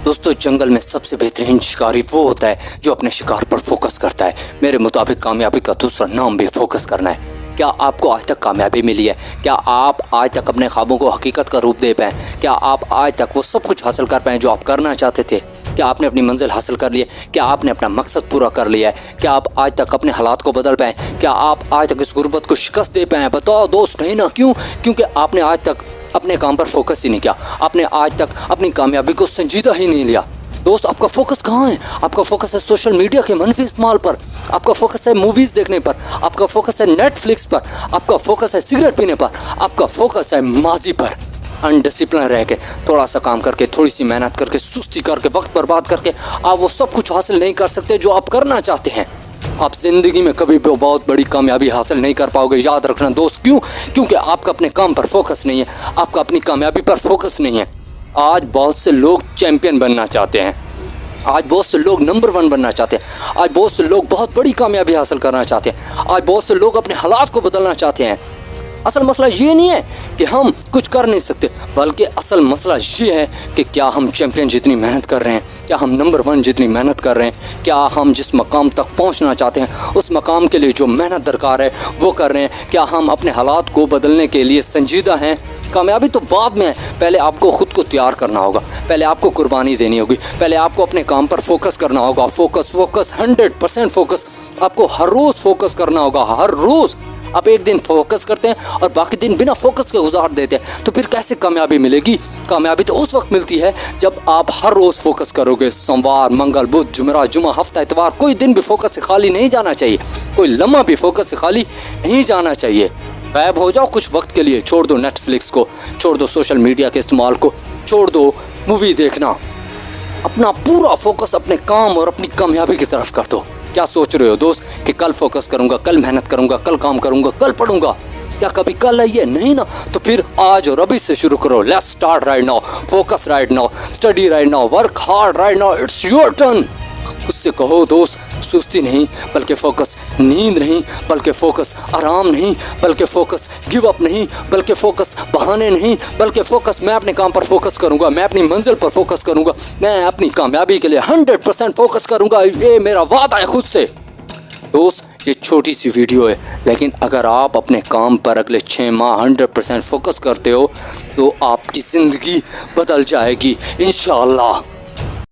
دوستو جنگل میں سب سے بہترین شکاری وہ ہوتا ہے جو اپنے شکار پر فوکس کرتا ہے۔ میرے مطابق کامیابی کا دوسرا نام بھی فوکس کرنا ہے۔ کیا آپ کو آج تک کامیابی ملی ہے؟ کیا آپ آج تک اپنے خوابوں کو حقیقت کا روپ دے پائیں؟ کیا آپ آج تک وہ سب کچھ حاصل کر پائیں جو آپ کرنا چاہتے تھے؟ کیا آپ نے اپنی منزل حاصل کر لی ہے؟ کیا آپ نے اپنا مقصد پورا کر لیا ہے؟ کیا آپ آج تک اپنے حالات کو بدل پائیں؟ کیا آپ آج تک اس غربت کو شکست دے پائیں؟ بتاؤ دوست، نہیں نا؟ کیوں؟ کیونکہ آپ نے آج تک اپنے کام پر فوکس ہی نہیں کیا۔ آپ نے آج تک اپنی کامیابی کو سنجیدہ ہی نہیں لیا۔ دوست، آپ کا فوکس کہاں ہے؟ آپ کا فوکس ہے سوشل میڈیا کے منفی استعمال پر، آپ کا فوکس ہے موویز دیکھنے پر، آپ کا فوکس ہے نیٹ فلکس پر، آپ کا فوکس ہے سگریٹ پینے پر، آپ کا فوکس ہے ماضی پر۔ انڈسپلن رہ کے، تھوڑا سا کام کر کے، تھوڑی سی محنت کر کے، سستی کر کے، وقت برباد کر کے آپ وہ سب کچھ حاصل نہیں کر سکتے جو آپ کرنا چاہتے ہیں۔ آپ زندگی میں کبھی بھی بہت بڑی کامیابی حاصل نہیں کر پاؤ گے، یاد رکھنا دوست۔ کیوں؟ کیونکہ آپ کا اپنے کام پر فوکس نہیں ہے، آپ کا اپنی کامیابی پر فوکس نہیں ہے۔ آج بہت سے لوگ چیمپئن بننا چاہتے ہیں، آج بہت سے لوگ نمبر 1 بننا چاہتے ہیں، آج بہت سے لوگ بہت بڑی کامیابی حاصل کرنا چاہتے ہیں، آج بہت سے لوگ اپنے حالات کو بدلنا چاہتے ہیں۔ اصل مسئلہ یہ نہیں ہے کہ ہم کچھ کر نہیں سکتے، بلکہ اصل مسئلہ یہ ہے کہ کیا ہم چیمپئن جتنی محنت کر رہے ہیں، کیا ہم نمبر 1 جتنی محنت کر رہے ہیں، کیا ہم جس مقام تک پہنچنا چاہتے ہیں اس مقام کے لیے جو محنت درکار ہے وہ کر رہے ہیں، کیا ہم اپنے حالات کو بدلنے کے لیے سنجیدہ ہیں۔ کامیابی تو بعد میں ہے، پہلے آپ کو خود کو تیار کرنا ہوگا، پہلے آپ کو قربانی دینی ہوگی، پہلے آپ کو اپنے کام پر فوکس کرنا ہوگا۔ فوکس 100% فوکس، آپ کو ہر روز فوکس کرنا ہوگا، ہر روز۔ آپ ایک دن فوکس کرتے ہیں اور باقی دن بنا فوکس کے گزار دیتے ہیں، تو پھر کیسے کامیابی ملے گی؟ کامیابی تو اس وقت ملتی ہے جب آپ ہر روز فوکس کرو گے۔ سوموار، منگل، بدھ، جمعرات، جمعہ، ہفتہ، اتوار، کوئی دن بھی فوکس سے خالی نہیں جانا چاہیے، کوئی لمحہ بھی فوکس سے خالی نہیں جانا چاہیے۔ غائب ہو جاؤ کچھ وقت کے لیے، چھوڑ دو نیٹ فلکس کو، چھوڑ دو سوشل میڈیا کے استعمال کو، چھوڑ دو مووی دیکھنا، اپنا پورا فوکس اپنے کام اور اپنی کامیابی کی طرف کر دو۔ کیا سوچ رہے ہو دوست کہ کل فوکس کروں گا، کل محنت کروں گا، کل کام کروں گا، کل پڑھوں گا؟ کیا کبھی کل ہے یہ؟ نہیں نا۔ تو پھر آج اور ابھی سے شروع کرو۔ Let's start right now, focus right now, study right now, work hard right now, it's your turn. خود سے کہو دوست، سستی نہیں بلکہ فوکس، نیند نہیں بلکہ فوکس، آرام نہیں بلکہ فوکس، گیو اپ نہیں بلکہ فوکس، بہانے نہیں بلکہ فوکس۔ میں اپنے کام پر فوکس کروں گا، میں اپنی منزل پر فوکس کروں گا، میں اپنی کامیابی کے لیے 100% فوکس کروں گا، یہ میرا وعدہ ہے خود سے۔ دوست، یہ چھوٹی سی ویڈیو ہے، لیکن اگر آپ اپنے کام پر اگلے 6 ماہ 100% فوکس کرتے ہو تو آپ کی زندگی بدل جائے گی انشاءاللہ۔